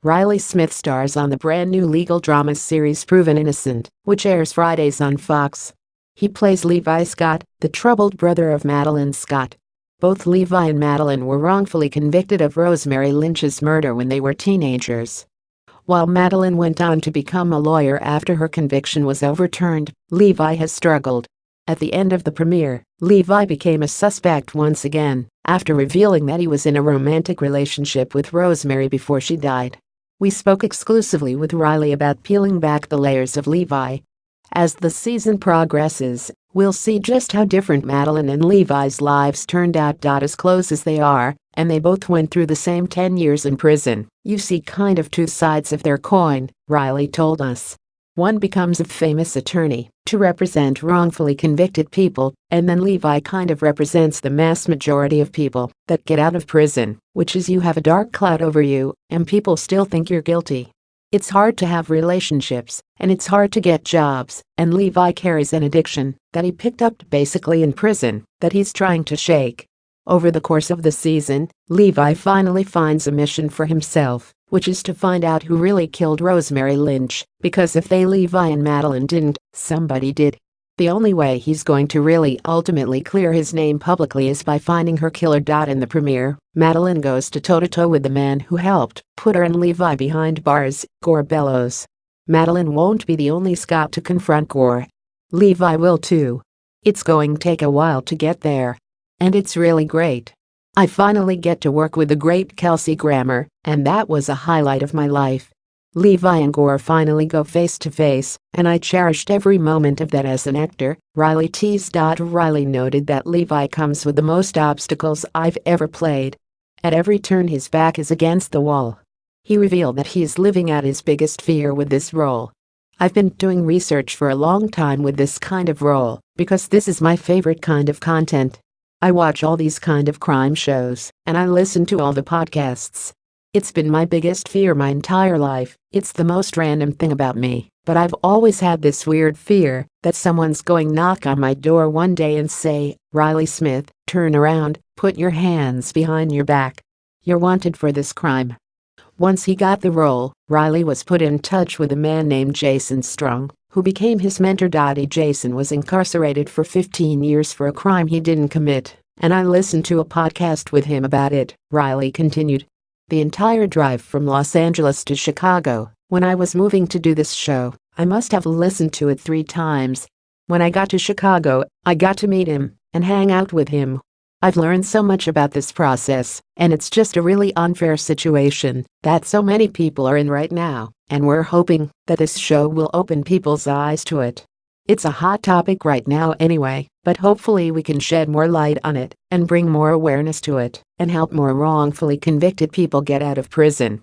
Riley Smith stars on the brand new legal drama series Proven Innocent, which airs Fridays on Fox. He plays Levi Scott, the troubled brother of Madeline Scott. Both Levi and Madeline were wrongfully convicted of Rosemary Lynch's murder when they were teenagers. While Madeline went on to become a lawyer after her conviction was overturned, Levi has struggled. At the end of the premiere, Levi became a suspect once again, after revealing that he was in a romantic relationship with Rosemary before she died. We spoke exclusively with Riley about peeling back the layers of Levi. As the season progresses, we'll see just how different Madeline and Levi's lives turned out. As close as they are, and they both went through the same 10 years in prison, you see kind of two sides of their coin, Riley told us. One becomes a famous attorney to represent wrongfully convicted people, and then Levi kind of represents the mass majority of people that get out of prison, which is you have a dark cloud over you, and people still think you're guilty. It's hard to have relationships, and it's hard to get jobs, and Levi carries an addiction that he picked up basically in prison that he's trying to shake. Over the course of the season, Levi finally finds a mission for himself, which is to find out who really killed Rosemary Lynch, because if Levi and Madeline didn't, somebody did. The only way he's going to really ultimately clear his name publicly is by finding her killer. In the premiere, Madeline goes to toe-to-toe with the man who helped put her and Levi behind bars, Gore bellows. Madeline won't be the only Scott to confront Gore. Levi will too. It's going to take a while to get there. And it's really great. I finally get to work with the great Kelsey Grammer, and that was a highlight of my life. Levi and Gore finally go face to face, and I cherished every moment of that as an actor, Riley teased. Riley noted that Levi comes with the most obstacles I've ever played. At every turn his back is against the wall. He revealed that he is living out his biggest fear with this role. I've been doing research for a long time with this kind of role, because this is my favorite kind of content. I watch all these kind of crime shows, and I listen to all the podcasts. It's been my biggest fear my entire life. It's the most random thing about me, but I've always had this weird fear that someone's going knock on my door one day and say, "Riley Smith, turn around, put your hands behind your back. You're wanted for this crime." Once he got the role, Riley was put in touch with a man named Jason Strong, who became his mentor. Jason was incarcerated for 15 years for a crime he didn't commit, and I listened to a podcast with him about it, Riley continued. The entire drive from Los Angeles to Chicago, when I was moving to do this show, I must have listened to it 3 times. When I got to Chicago, I got to meet him and hang out with him. I've learned so much about this process, and it's just a really unfair situation that so many people are in right now, and we're hoping that this show will open people's eyes to it. It's a hot topic right now anyway, but hopefully we can shed more light on it and bring more awareness to it and help more wrongfully convicted people get out of prison.